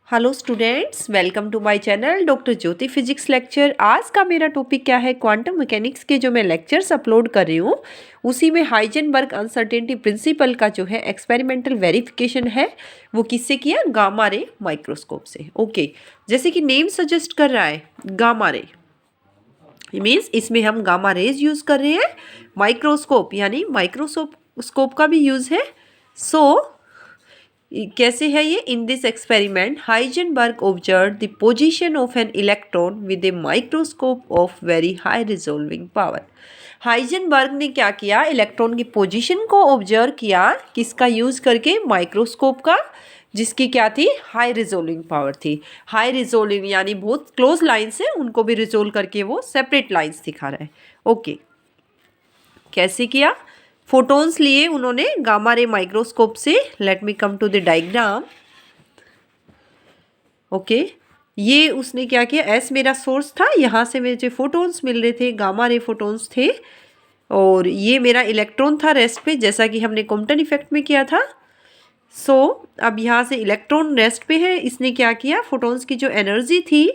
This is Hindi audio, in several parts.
Hello students, welcome to my channel doctor Jyoti physics lecture. आज का मेरा टॉपिक क्या है? क्वांटम मैकेनिक्स के जो मैं लेक्चर्स अपलोड कर रही हूँ उसी में हाइजेनबर्ग अनसर्टेनिटी प्रिंसिपल का जो है एक्सपेरिमेंटल वेरिफिकेशन है वो किससे किया? गामा रे माइक्रोस्कोप से। ओके, जैसे कि नेम सजेस्ट कर रहा है गामा रे, मीन्स इसमें हम गामा रेज यूज कर रहे हैं। माइक्रोस्कोप यानी माइक्रोस्कोप का भी यूज है। कैसे है ये? In this experiment Heisenberg observe the position of an electron with a microscope of very high resolving power. Heisenberg ने क्या किया? इलेक्ट्रॉन की पोजीशन को ऑब्जर्व किया, किसका यूज करके? माइक्रोस्कोप का, जिसकी क्या थी? हाई रिजोल्विंग पावर थी। हाई रिजोल्विंग यानी बहुत क्लोज लाइन्स है, उनको भी रिजोल्व करके वो सेपरेट लाइन्स दिखा रहा है। ओके, कैसे किया? फोटॉन्स लिए उन्होंने गामा रे माइक्रोस्कोप से। Let me come to the diagram. Okay, ये उसने क्या किया? एस मेरा सोर्स था, यहाँ से मेरे जो फोटॉन्स मिल रहे थे गामा रे फोटॉन्स थे, और ये मेरा इलेक्ट्रॉन था रेस्ट पे, जैसा कि हमने कॉम्पटन इफेक्ट में किया था। अब यहाँ से इलेक्ट्रॉन रेस्ट पे है। इसने क्या किया? फोटॉन्स की जो एनर्जी थी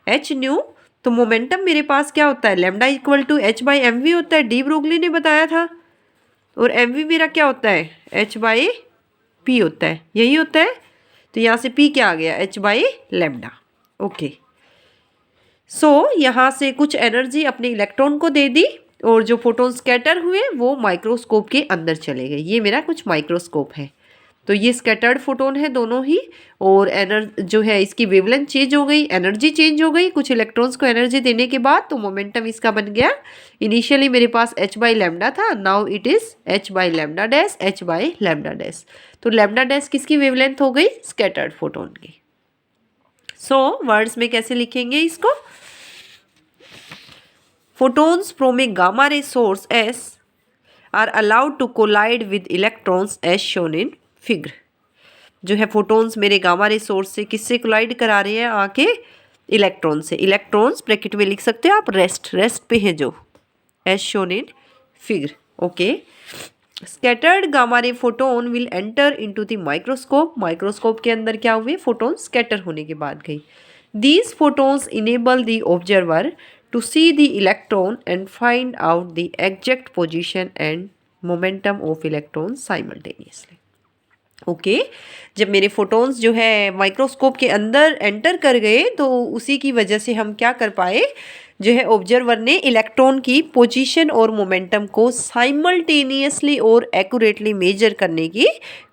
एच न्यू, तो मोमेंटम मेरे पास क्या होता है? Lambda equal to H by M V होता है, डी ब्रोगली ने बताया था। और एम वी मेरा क्या होता है? एच बाई पी होता है, यही होता है। तो यहाँ से पी क्या आ गया? H by lambda. ओके, यहाँ से कुछ एनर्जी अपने इलेक्ट्रॉन को दे दी, और जो फोटोन स्कैटर हुए वो माइक्रोस्कोप के अंदर चले गए। ये मेरा कुछ माइक्रोस्कोप है। तो ये स्कैटर्ड फोटोन है दोनों ही, और जो है इसकी वेवलेंथ चेंज हो गई, एनर्जी चेंज हो गई कुछ इलेक्ट्रॉन्स को एनर्जी देने के बाद, तो मोमेंटम इसका बन गया। इनिशियली मेरे पास एच बाई लेमडा था, now it is H by lambda dash, H by lambda dash. तो लेमडा डैश किसकी वेवलेंथ हो गई? स्कैटर्ड फोटोन की। वर्ड्स में कैसे लिखेंगे इसको? photons from a gamma ray source S are allowed to collide with electrons as shown in figure। जो है फोटोन्स मेरे गामा रे सोर्स से किससे कोलाइड करा रहे हैं? आके इलेक्ट्रॉन से। इलेक्ट्रॉन्स ब्रैकेट में लिख सकते हो आप, रेस्ट पे है जो, as shown in figure. Okay, scattered gamma ray photon will enter into the microscope. Microscope के अंदर क्या हुए? फोटोन स्कैटर होने के बाद गई। These photons enable the observer to see the electron and find out the exact position and momentum of electron simultaneously। Okay, जब मेरे फोटॉन्स जो है माइक्रोस्कोप के अंदर एंटर कर गए तो उसी की वजह से हम क्या कर पाए? जो है ऑब्जर्वर ने इलेक्ट्रॉन की पोजीशन और मोमेंटम को साइमल्टेनियसली और एक्यूरेटली मेजर करने की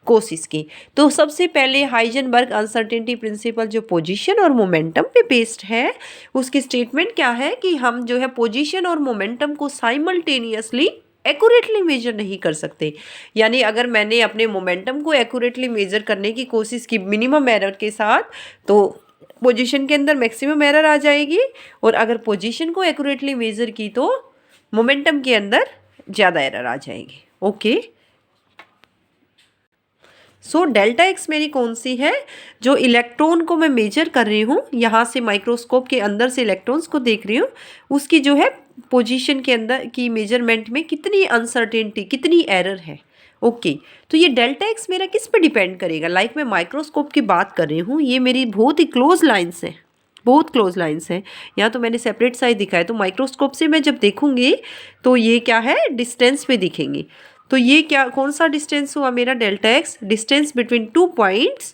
कोशिश की। तो सबसे पहले हाइजेनबर्ग अनसर्टेनिटी प्रिंसिपल जो पोजीशन और मोमेंटम पे बेस्ड है, उसकी स्टेटमेंट क्या है कि हम जो है पोजीशन और मोमेंटम को साइमल्टेनियसली एक्यूरेटली मेजर नहीं कर सकते। यानी अगर मैंने अपने मोमेंटम को एक्यूरेटली मेजर करने की कोशिश की मिनिमम एरर के साथ, तो पोजीशन के अंदर मैक्सिमम एरर आ जाएगी, और अगर पोजीशन को एक्यूरेटली मेजर की तो मोमेंटम के अंदर ज़्यादा एरर आ जाएगी। ओके, डेल्टा एक्स मेरी कौन सी है? जो इलेक्ट्रॉन को मैं मेजर कर रही हूँ, यहाँ से माइक्रोस्कोप के अंदर से इलेक्ट्रॉन्स को देख रही हूँ, उसकी जो है पोजीशन के अंदर की मेजरमेंट में कितनी अनसर्टेनिटी, कितनी एरर है। ओके, तो ये डेल्टा एक्स मेरा किस पे डिपेंड करेगा? मैं माइक्रोस्कोप की बात कर रही हूँ, ये मेरी बहुत ही क्लोज लाइन्स है, बहुत क्लोज लाइन्स हैं। यहाँ तो मैंने सेपरेट साइज दिखा है, तो माइक्रोस्कोप से मैं जब देखूंगी तो ये क्या है? डिस्टेंस पे दिखेंगी। तो ये क्या, कौन सा डिस्टेंस हुआ मेरा? Delta x, distance between 2 points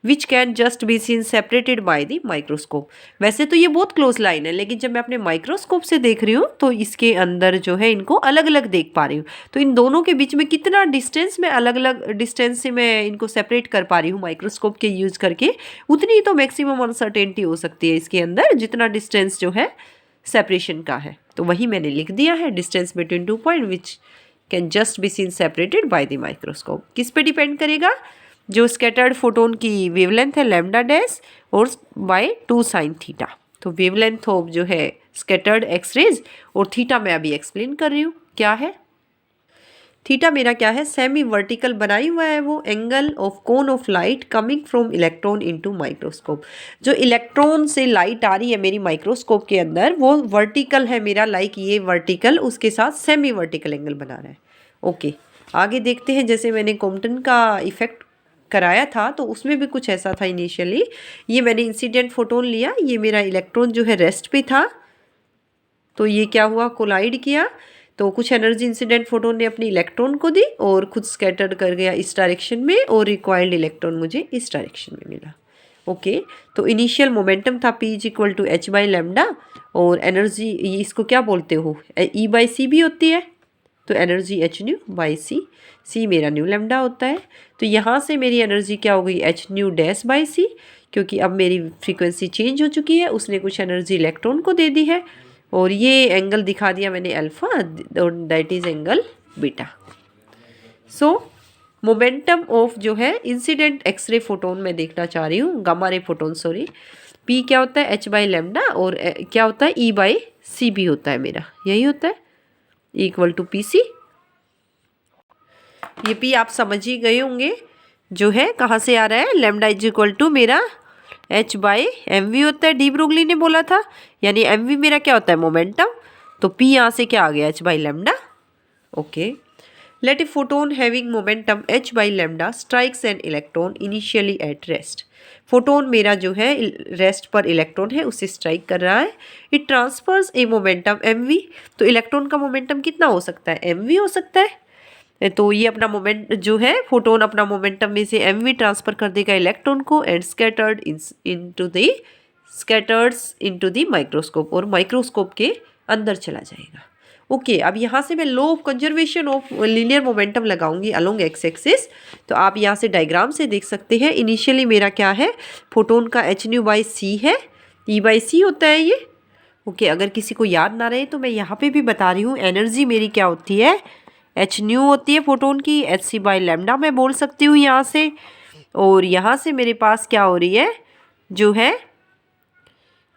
which can just be seen separated by the microscope. वैसे तो ये बहुत क्लोज लाइन है, लेकिन जब मैं अपने माइक्रोस्कोप से देख रही हूँ तो इसके अंदर जो है इनको अलग अलग देख पा रही हूँ। तो इन दोनों के बीच में कितना डिस्टेंस, मैं अलग अलग डिस्टेंस से मैं इनको सेपरेट कर पा रही हूँ माइक्रोस्कोप के यूज करके, उतनी तो मैक्सिमम अनसर्टेनिटी हो सकती है इसके अंदर, जितना डिस्टेंस जो है सेपरेशन का है। तो वही मैंने लिख दिया है, distance between 2 point which can just be seen separated by the microscope. किस पे डिपेंड करेगा? जो स्कैटर्ड फोटोन की वेवलेंथ है लैम्डा डैश, और बाय 2 साइन थीटा। तो वेवलेंथ ऑफ जो है स्कैटर्ड एक्सरेज, और थीटा मैं अभी एक्सप्लेन कर रही हूँ क्या है। थीटा मेरा क्या है? सेमी वर्टिकल बनाई हुआ है वो angle of cone of light coming from electron into microscope. जो इलेक्ट्रॉन से लाइट आ रही है मेरी माइक्रोस्कोप के अंदर, वो वर्टिकल है मेरा, ये वर्टिकल उसके साथ सेमी वर्टिकल एंगल बना रहा है। ओके, आगे देखते हैं। जैसे मैंने कॉम्पटन का इफेक्ट कराया था तो उसमें भी कुछ ऐसा था इनिशियली। ये मैंने इंसिडेंट फोटोन लिया, ये मेरा इलेक्ट्रॉन जो है रेस्ट पे था, तो ये क्या हुआ, कोलाइड किया, तो कुछ एनर्जी इंसिडेंट फोटोन ने अपनी इलेक्ट्रॉन को दी और खुद स्कैटर्ड कर गया इस डायरेक्शन में, और रिक्वायर्ड इलेक्ट्रॉन मुझे इस डायरेक्शन में मिला। ओके, तो इनिशियल मोमेंटम था P = h/λ, और एनर्जी इसको क्या बोलते हो, E/c भी होती है, तो एनर्जी h/c, c मेरा न्यू लैम्डा होता है। तो यहाँ से मेरी एनर्जी क्या हो गई, h/c, क्योंकि अब मेरी फ्रीक्वेंसी चेंज हो चुकी है, उसने कुछ एनर्जी इलेक्ट्रॉन को दे दी है, और ये एंगल दिखा दिया मैंने alpha, that is angle beta. So momentum of जो है इंसिडेंट एक्सरे फोटोन में देखना चाह रही हूँ, gamma ray photon sorry, P क्या होता है h/λ, और क्या होता है E/c भी होता है मेरा, यही होता है = Pc। ये P आप समझ ही गए होंगे, जो है कहाँ से आ रहा है, लैम्डा = मेरा h/mv होता है, डी ब्रोगली ने बोला था, यानी mv मेरा क्या होता है, मोमेंटम, तो P यहाँ से क्या आ गया, h/λ। Okay, let a photon having momentum h/λ strikes an electron initially at rest। Photon मेरा जो है रेस्ट पर इलेक्ट्रॉन है उसे स्ट्राइक कर रहा है, it transfers a momentum mv, तो इलेक्ट्रॉन का मोमेंटम कितना हो सकता है, mv हो सकता है। तो ये अपना मोमेंट जो है, फोटोन अपना मोमेंटम में से mv ट्रांसफर कर देगा इलेक्ट्रॉन को, and scatters into the microscope, और माइक्रोस्कोप के अंदर चला जाएगा। ओके, अब यहाँ से मैं law of conservation of linear momentum लगाऊंगी अलोंग एक्स एक्सिस। तो आप यहाँ से डायग्राम से देख सकते हैं, इनिशियली मेरा क्या है, फोटोन का h/c है, E/c होता है ये। ओके, अगर किसी को याद ना रहे तो मैं यहाँ पे भी बता रही हूँ, एनर्जी मेरी क्या होती है, h होती है फोटोन की, hc/λ मैं बोल सकती हूँ यहाँ से, और यहाँ से मेरे पास क्या हो रही है, जो है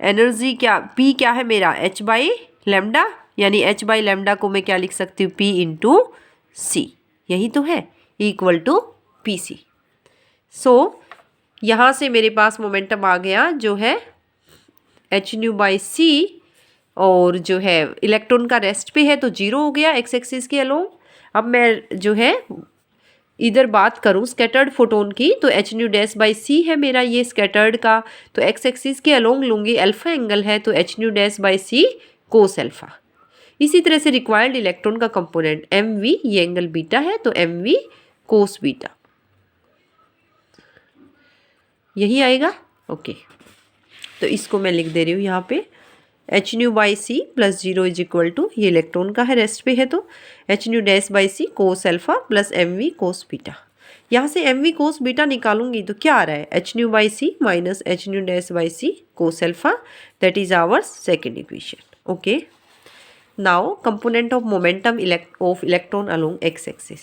एनर्जी क्या, P क्या है मेरा h/λ, यानी h/λ को मैं क्या लिख सकती हूँ, P × c, यही तो है, = Pc। सो यहाँ से मेरे पास मोमेंटम आ गया जो है h/c, और जो है इलेक्ट्रॉन का रेस्ट पे है तो 0 हो गया एक्स एक्सिस के अलोंग। अब मैं जो है इधर बात करूँ स्कैटर्ड फोटोन की, तो h/c है मेरा ये स्कैटर्ड का, तो एक्स एक्सिस के अलोंग लूँगी, अल्फा एंगल है तो h/c कोस अल्फा। इसी तरह से रिक्वायर्ड इलेक्ट्रॉन का कंपोनेंट mv, ये एंगल बीटा है तो mv कोस बीटा, यही आएगा। ओके, तो इसको मैं लिख दे रही हूँ यहाँ पे, h/c + 0 ये इलेक्ट्रॉन का है, रेस्ट पे है, तो h/c cos alpha plus mv cos beta. यहाँ से mv कोस बीटा निकालूंगी तो क्या आ रहा है, h/c - h/c cos alpha, that is our second equation. Okay, now component of momentum of electron along x axis,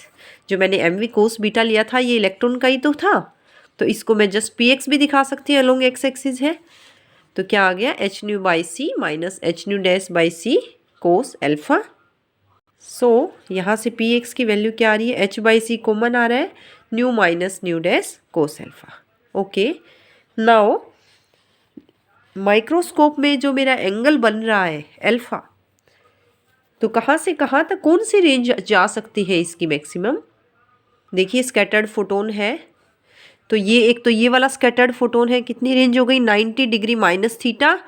जो मैंने mv कोस बीटा लिया था ये इलेक्ट्रॉन का ही तो था, तो इसको मैं जस्ट px भी दिखा सकती हूँ अलोंग एक्स एक्सिस है, तो क्या आ गया, h/c - h/c कोस अल्फा। सो यहाँ से px की वैल्यू क्या आ रही है, h/c कॉमन आ रहा है, new minus nu dash cos alpha. Okay, now microscope में जो मेरा एंगल बन रहा है अल्फा, तो कहाँ से कहाँ तक, कौन सी रेंज जा सकती है इसकी मैक्सिमम। देखिए स्कैटर्ड फोटोन है, तो ये एक तो ये वाला स्कैटर्ड फोटोन है, कितनी रेंज हो गई, 90 डिग्री माइनस थीटा,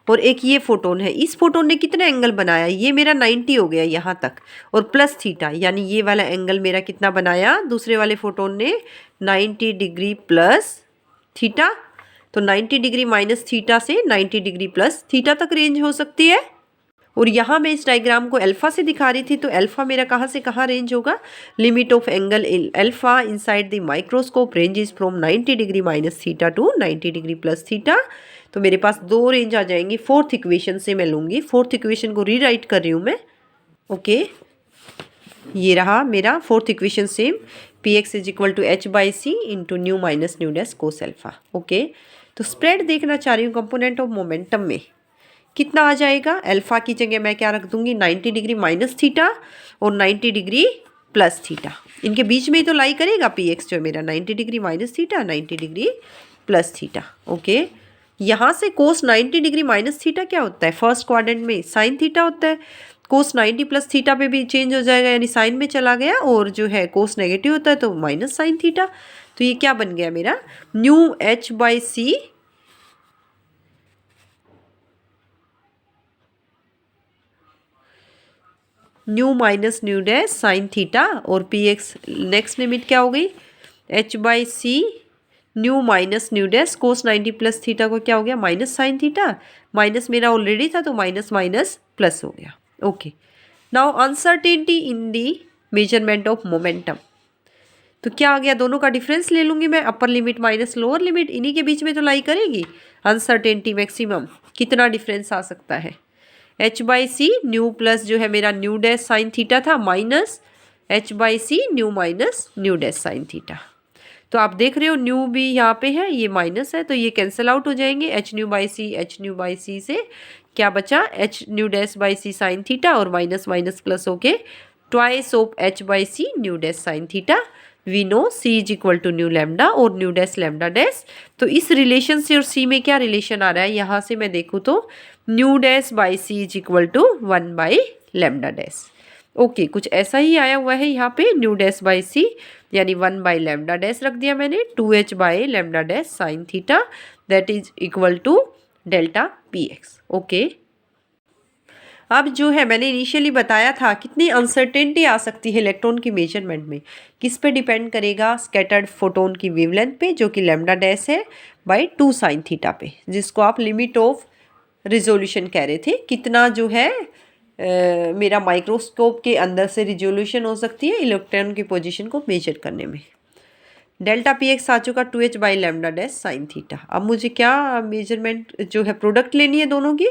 और एक ये फोटोन है, इस फोटोन ने कितना एंगल बनाया, ये मेरा 90 हो गया यहाँ तक, और प्लस थीटा, यानी ये वाला एंगल मेरा कितना बनाया, दूसरे वाले फोटोन ने 90 डिग्री प्लस थीटा, तो 90 डिग्री माइनस थीटा से 90 डिग्री प्लस थीटा तक रेंज हो सकती है। और यहाँ मैं इस डायग्राम को अल्फा से दिखा रही थी, तो अल्फा मेरा कहाँ से कहाँ रेंज होगा, limit of angle alpha inside the microscope ranges from 90 degree minus theta two 90 degree plus theta. तो मेरे पास दो रेंज आ जाएंगी, फोर्थ इक्वेशन से मैं लूँगी, फोर्थ इक्वेशन को रीराइट कर रही हूँ मैं। ओके, ये रहा मेरा fourth equation same, px = h/c × new minus nu dash cos alpha. Okay, तो स्प्रेड देखना चाह रही हूँ कंपोनेंट ऑफ मोमेंटम में कितना आ जाएगा, अल्फा की जगह मैं क्या रख दूंगी, 90 डिग्री माइनस थीटा और 90 डिग्री प्लस थीटा, इनके बीच में ही तो लाई करेगा px जो है मेरा, 90 degree minus theta 90 degree plus theta. Okay, यहाँ से कोस 90 डिग्री माइनस थीटा क्या होता है, फर्स्ट क्वाड्रेंट में साइन थीटा होता है, कोस 90 प्लस थीटा पे भी चेंज हो जाएगा, यानी साइन में चला गया, और जो है कोस नेगेटिव होता है तो माइनस साइन थीटा, तो ये क्या बन गया मेरा, nu h by c nu minus nu dash sine theta, और पी एक्स नेक्स्ट लिमिट क्या हो गई, h by c nu minus nu dash cos 90 plus theta को क्या हो गया, माइनस साइन थीटा, माइनस मेरा ऑलरेडी था तो माइनस माइनस प्लस हो गया। Okay, now uncertainty in the measurement of momentum, तो क्या आ गया, दोनों का डिफरेंस ले लूँगी मैं, upper limit minus lower limit, इन्हीं के बीच में तो लाई करेगी। अनसर्टेनिटी मैक्सिमम कितना डिफरेंस आ सकता है, h by c nu plus जो है मेरा न्यू डैश साइन थीटा था minus h by c nu minus nu dash sine theta. तो आप देख रहे हो न्यू भी यहाँ पे है, ये माइनस है तो ये कैंसिल आउट हो जाएंगे, एच न्यू बाई सी से क्या बचा, h nu dash by c sine theta और माइनस माइनस प्लस होके twice of h by c nu dash sine theta. We know c is equal to nu lambda और न्यू डैश लैम्डा डैश। तो इस रिलेशन से और सी में क्या रिलेशन आ रहा है, यहाँ से मैं देखूँ तो nu dash by c is equal to 1 by lambda dash. Okay, कुछ ऐसा ही आया हुआ है यहाँ पे, न्यू डैश बाई सी यानी 1 बाई लैम्डा डैश रख दिया मैंने, 2h by lambda dash sine theta that is equal to delta p x. Okay, अब जो है मैंने इनिशियली बताया था कितनी अनसर्टेनिटी आ सकती है इलेक्ट्रॉन की मेजरमेंट में, किस पे डिपेंड करेगा, स्कैटर्ड फोटोन की वेवलेंथ पे जो कि लैम्डा डैश है बाई 2 साइन थीटा पे, जिसको आप लिमिट ऑफ रिजोल्यूशन कह रहे थे, कितना जो है मेरा माइक्रोस्कोप के अंदर से रिजोल्यूशन हो सकती है इलेक्ट्रॉन की पोजीशन को मेजर करने में। डेल्टा पी एक्स आ चुका 2h by lambda dash sine theta. अब मुझे क्या मेजरमेंट जो है प्रोडक्ट लेनी है दोनों की,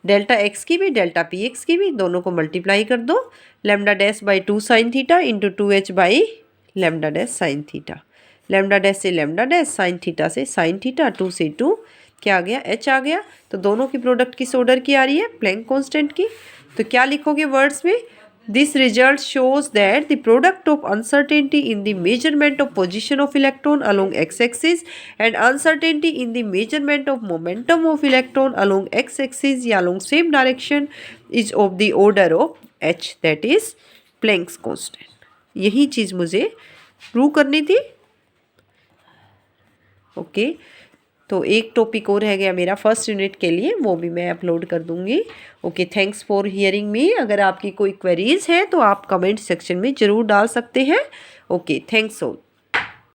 डेल्टा एक्स की भी डेल्टा पी एक्स की भी, दोनों को मल्टीप्लाई कर दो, lambda dash by 2 sine theta into 2h by lambda dash sine theta, lambda dash से लैम्डा डैश साइन थीटा से साइन थीटा, 2 से 2 क्या आ गया, h आ गया। तो दोनों की प्रोडक्ट किस ऑर्डर की आ रही है, प्लैंक कांस्टेंट की। तो क्या लिखोगे वर्ड्स में, this result shows that the product of uncertainty in the measurement of position of electron along x axis and uncertainty in the measurement of momentum of electron along x axis या along same direction is of the order of h that is Planck's constant. यही चीज़ मुझे प्रूव करनी थी। ओके, तो एक टॉपिक और रह गया मेरा फर्स्ट यूनिट के लिए, वो भी मैं अपलोड कर दूंगी। Okay, thanks for hearing me. अगर आपकी कोई क्वेरीज है तो आप कमेंट सेक्शन में ज़रूर डाल सकते हैं। Okay, thanks all.